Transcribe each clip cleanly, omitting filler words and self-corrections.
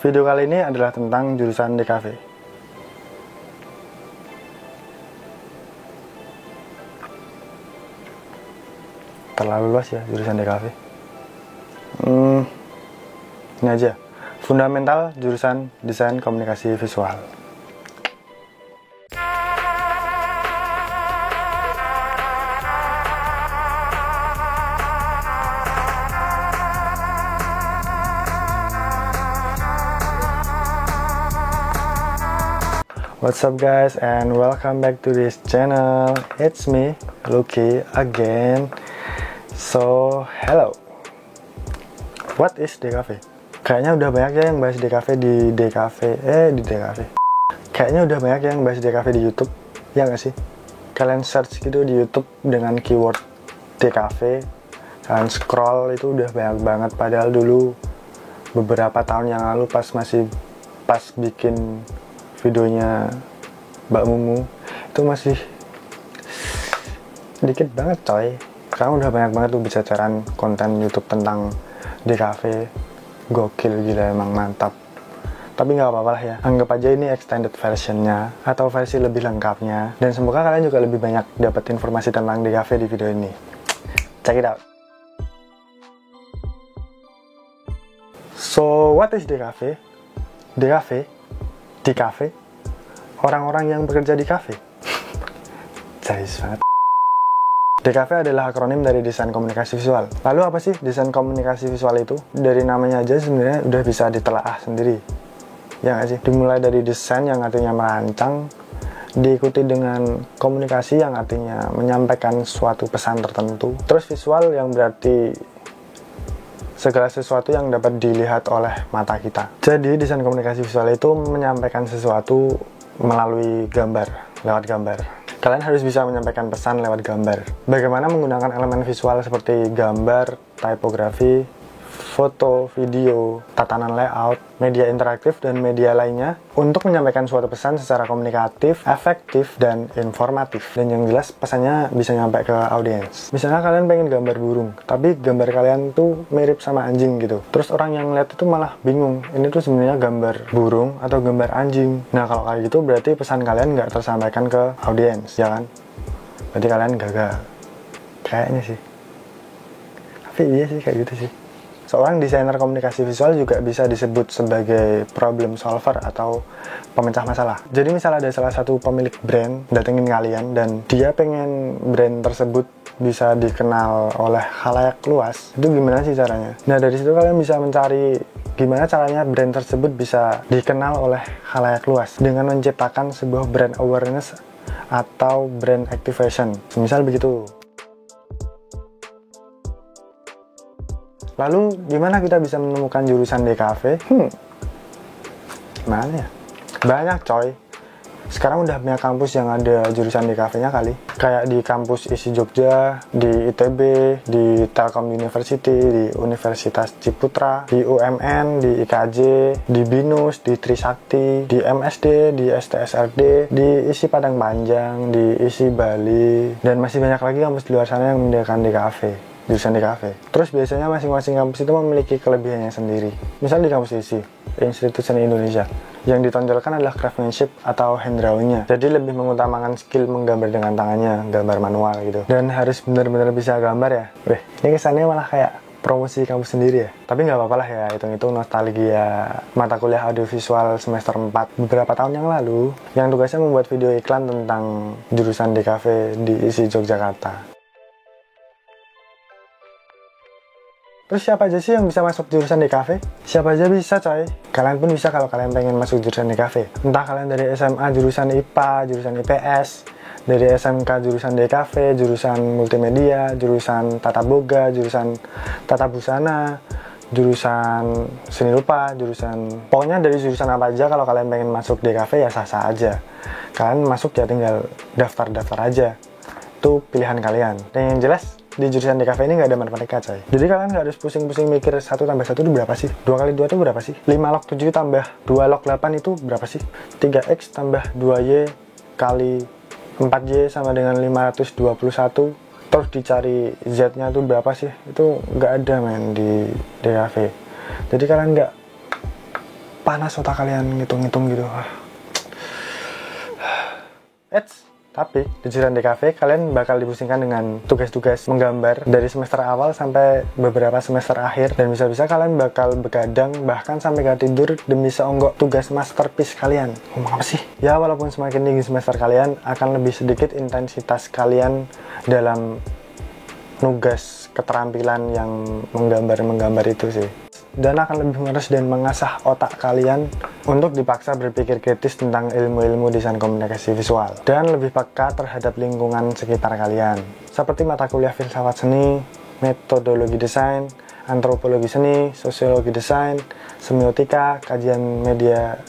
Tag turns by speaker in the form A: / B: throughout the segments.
A: Video kali ini adalah tentang jurusan DKV. Terlalu luas ya jurusan DKV. Ini aja. Fundamental jurusan Desain Komunikasi Visual. What's up guys, and welcome back to this channel. It's me, Lucky again. So, hello. What is DKV? Kayaknya udah banyak ya yang bahas DKV di DKV. Kayaknya udah banyak yang bahas DKV di YouTube. Ya nggak sih? Kalian search gitu di YouTube dengan keyword DKV, kalian scroll itu udah banyak banget. Padahal dulu beberapa tahun yang lalu pas bikin videonya Mbak Mumu itu masih dikit banget coy. Sekarang udah banyak banget tuh bicara konten YouTube tentang DKV. Gokil, gila, emang mantap. Tapi nggak apa-apa lah ya, anggap aja ini extended versionnya atau versi lebih lengkapnya, dan semoga kalian juga lebih banyak dapat informasi tentang DKV di video ini. Check it out. So what is DKV? DKV di kafe, orang-orang yang bekerja di kafe. Jais banget. DKV adalah akronim dari Desain Komunikasi Visual. Lalu apa sih Desain Komunikasi Visual itu? Dari namanya aja sebenarnya udah bisa ditelaah sendiri. Ya nggak sih? Dimulai dari desain yang artinya merancang, diikuti dengan komunikasi yang artinya menyampaikan suatu pesan tertentu. Terus visual yang berarti segala sesuatu yang dapat dilihat oleh mata kita. Jadi desain komunikasi visual itu menyampaikan sesuatu melalui gambar, lewat gambar. Kalian harus bisa menyampaikan pesan lewat gambar. Bagaimana menggunakan elemen visual seperti gambar, tipografi, foto, video, tatanan layout, media interaktif, dan media lainnya untuk menyampaikan suatu pesan secara komunikatif, efektif, dan informatif. Dan yang jelas pesannya bisa nyampe ke audiens. Misalnya kalian pengen gambar burung, tapi gambar kalian tuh mirip sama anjing gitu. Terus orang yang lihat itu malah bingung, ini tuh sebenarnya gambar burung atau gambar anjing. Nah kalau kayak gitu berarti pesan kalian nggak tersampaikan ke audiens, ya kan? Berarti kalian gagal. Kayaknya sih. Tapi iya sih kayak gitu sih. Seorang desainer komunikasi visual juga bisa disebut sebagai problem solver atau pemecah masalah. Jadi misal ada salah satu pemilik brand datengin kalian dan dia pengen brand tersebut bisa dikenal oleh khalayak luas. Itu gimana sih caranya? Nah dari situ kalian bisa mencari gimana caranya brand tersebut bisa dikenal oleh khalayak luas dengan menciptakan sebuah brand awareness atau brand activation. Misal begitu. Lalu, gimana kita bisa menemukan jurusan DKV? Mana ya? Banyak coy. Sekarang udah banyak kampus yang ada jurusan DKV-nya kali. Kayak di kampus ISI Jogja, di ITB, di Telkom University, di Universitas Ciputra, di UMN, di IKJ, di BINUS, di Trisakti, di MSD, di STSRD, di ISI Padang Panjang, di ISI Bali, dan masih banyak lagi kampus di luar sana yang menyediakan DKV. Jurusan DKV. Terus biasanya masing-masing kampus itu memiliki kelebihannya sendiri. Misal di kampus ISI, Institut Seni Indonesia, yang ditonjolkan adalah craftsmanship atau hand drawing-nya. Jadi lebih mengutamakan skill menggambar dengan tangannya, gambar manual gitu. Dan harus benar-benar bisa gambar ya. Ini kesannya malah kayak promosi kampus sendiri ya. Tapi nggak apa-apa lah ya, hitung-hitung nostalgia mata kuliah audiovisual semester 4 beberapa tahun yang lalu, yang tugasnya membuat video iklan tentang jurusan DKV di ISI Yogyakarta. Terus siapa aja sih yang bisa masuk jurusan DKV? Siapa aja bisa coy. Kalian pun bisa kalau kalian pengen masuk jurusan DKV. Entah kalian dari SMA jurusan IPA, jurusan IPS, dari SMK jurusan DKV, jurusan multimedia, jurusan tata boga, jurusan tata busana, jurusan seni rupa, jurusan... Pokoknya dari jurusan apa aja kalau kalian pengen masuk DKV ya sah-sah aja. Kalian masuk ya tinggal daftar-daftar aja. Itu pilihan kalian. Dan yang jelas di jurusan DKV ini nggak ada matematika coy. Jadi kalian nggak harus pusing-pusing mikir 1 tambah 1 itu berapa sih? 2 kali 2 itu berapa sih? 5 log 7 tambah 2 log 8 itu berapa sih? 3x tambah 2y kali 4y sama dengan 521. Terus dicari z-nya itu berapa sih? Itu nggak ada men di DKV. Jadi kalian nggak panas otak kalian ngitung-ngitung gitu. Tapi di jurusan DKV kalian bakal dipusingkan dengan tugas-tugas menggambar dari semester awal sampai beberapa semester akhir, dan bisa-bisa kalian bakal begadang bahkan sampai gak tidur demi seonggok tugas masterpiece kalian. Ngomong apa sih? Ya walaupun semakin tinggi semester kalian akan lebih sedikit intensitas kalian dalam nugas keterampilan yang menggambar itu sih, dan akan lebih mengeras dan mengasah otak kalian untuk dipaksa berpikir kritis tentang ilmu-ilmu desain komunikasi visual dan lebih peka terhadap lingkungan sekitar kalian, seperti mata kuliah filsafat seni, metodologi desain, antropologi seni, sosiologi desain, semiotika, kajian media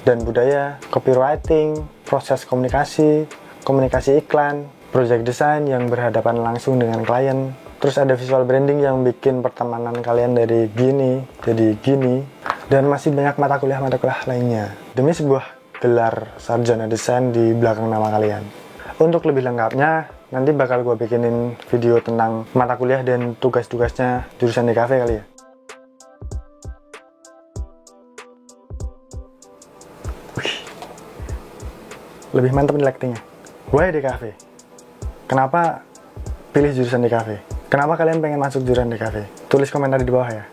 A: dan budaya, copywriting, proses komunikasi, komunikasi iklan, project design yang berhadapan langsung dengan klien. Terus ada visual branding yang bikin pertemanan kalian dari gini jadi gini, dan masih banyak mata kuliah lainnya demi sebuah gelar sarjana desain di belakang nama kalian. Untuk lebih lengkapnya nanti bakal gue bikinin video tentang mata kuliah dan tugas-tugasnya jurusan DKV kali ya. Wih, lebih mantap nih lightingnya. Why DKV? Kenapa pilih jurusan DKV? Kenapa kalian pengen masuk jurusan DKV? Tulis komentar di bawah ya.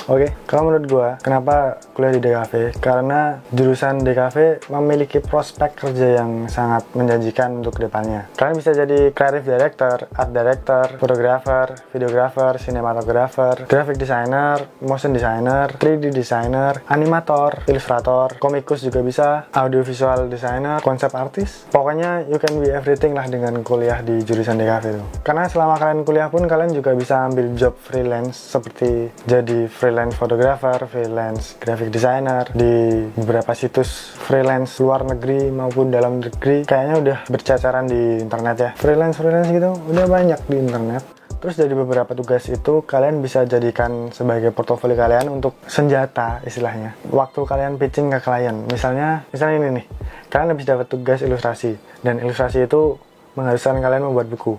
A: Oke, kalau menurut gua, kenapa kuliah di DKV? Karena jurusan DKV memiliki prospek kerja yang sangat menjanjikan untuk kedepannya. Kalian bisa jadi creative director, art director, photographer, videographer, cinematographer, graphic designer, motion designer, 3D designer, animator, ilustrator, komikus juga bisa, audiovisual designer, konsep artis. Pokoknya you can be everything lah dengan kuliah di jurusan DKV itu. Karena selama kalian kuliah pun kalian juga bisa ambil job freelance seperti jadi freelance photographer, freelance graphic designer di beberapa situs freelance luar negeri maupun dalam negeri. Kayaknya udah bercacaran di internet ya. Freelance gitu udah banyak di internet. Terus dari beberapa tugas itu kalian bisa jadikan sebagai portofolio kalian untuk senjata istilahnya. Waktu kalian pitching ke klien, misalnya ini nih, kalian habis dapat tugas ilustrasi, dan ilustrasi itu mengharuskan kalian membuat buku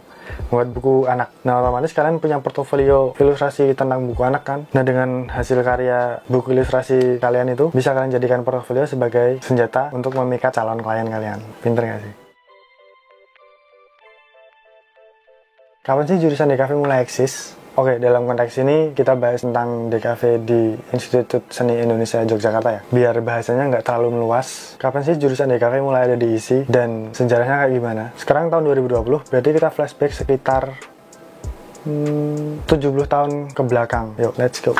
A: anak. Nah, otomatis kalian punya portofolio ilustrasi tentang buku anak kan. Nah, dengan hasil karya buku ilustrasi kalian itu bisa kalian jadikan portofolio sebagai senjata untuk memikat calon klien kalian. Pinter gak sih? Kapan sih jurusan DKV mulai eksis? Oke, dalam konteks ini kita bahas tentang DKV di Institut Seni Indonesia Yogyakarta ya. Biar bahasanya nggak terlalu meluas. Kapan sih jurusan DKV mulai ada di ISI dan sejarahnya kayak gimana? Sekarang tahun 2020, berarti kita flashback sekitar 70 tahun ke belakang. Yuk, let's go.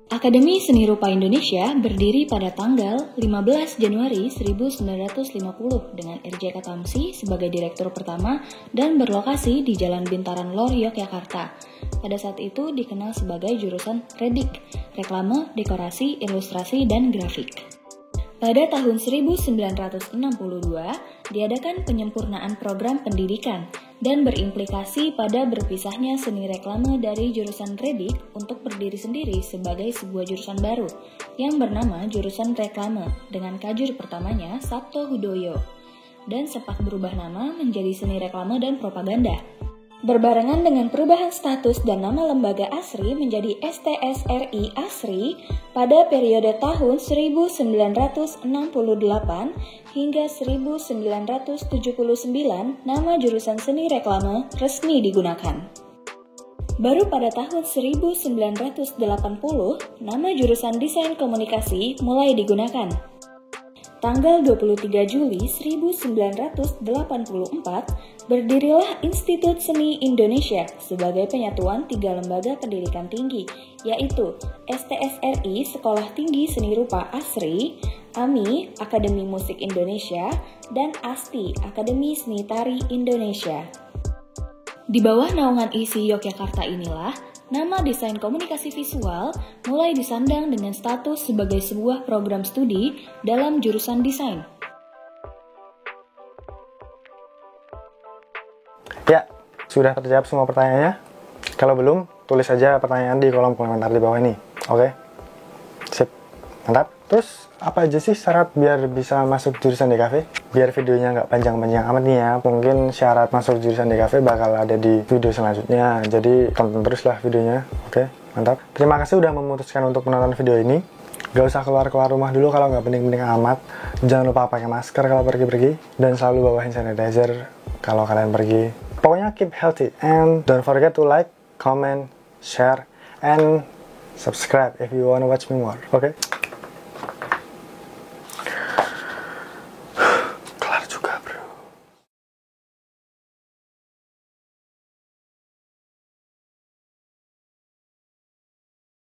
B: Akademi Seni Rupa Indonesia berdiri pada tanggal 15 Januari 1950 dengan RJ Katamsi sebagai direktur pertama dan berlokasi di Jalan Bintaran Lor, Yogyakarta. Pada saat itu dikenal sebagai jurusan Redik, Reklame, Dekorasi, Ilustrasi, dan Grafik. Pada tahun 1962, diadakan penyempurnaan program pendidikan dan berimplikasi pada berpisahnya seni reklame dari jurusan Redik untuk berdiri sendiri sebagai sebuah jurusan baru yang bernama jurusan Reklame dengan kajur pertamanya Sabto Hudoyo dan sempat berubah nama menjadi Seni Reklame dan Propaganda. Berbarengan dengan perubahan status dan nama lembaga ASRI menjadi STSRI ASRI pada periode tahun 1968 hingga 1979, nama jurusan Seni Reklame resmi digunakan. Baru pada tahun 1980, nama jurusan Desain Komunikasi mulai digunakan. Tanggal 23 Juli 1984, berdirilah Institut Seni Indonesia sebagai penyatuan 3 lembaga pendidikan tinggi, yaitu STSRI Sekolah Tinggi Seni Rupa ASRI, AMI Akademi Musik Indonesia, dan ASTI Akademi Seni Tari Indonesia. Di bawah naungan ISI Yogyakarta inilah, nama desain komunikasi visual mulai disandang dengan status sebagai sebuah program studi dalam jurusan desain.
A: Ya, sudah terjawab semua pertanyaannya? Kalau belum, tulis saja pertanyaan di kolom komentar di bawah ini. Oke? Sip. Mantap. Terus, apa aja sih syarat biar bisa masuk jurusan DKV? Biar videonya nggak panjang-panjang amat nih ya. Mungkin syarat masuk jurusan DKV bakal ada di video selanjutnya. Jadi, tonton teruslah videonya. Oke? Mantap. Terima kasih udah memutuskan untuk menonton video ini. Gak usah keluar-keluar rumah dulu kalau nggak penting-penting amat. Jangan lupa pakai masker kalau pergi-pergi. Dan selalu bawa hand sanitizer kalau kalian pergi. Pokoknya keep healthy. And don't forget to like, comment, share, and subscribe if you wanna watch me more. Okay?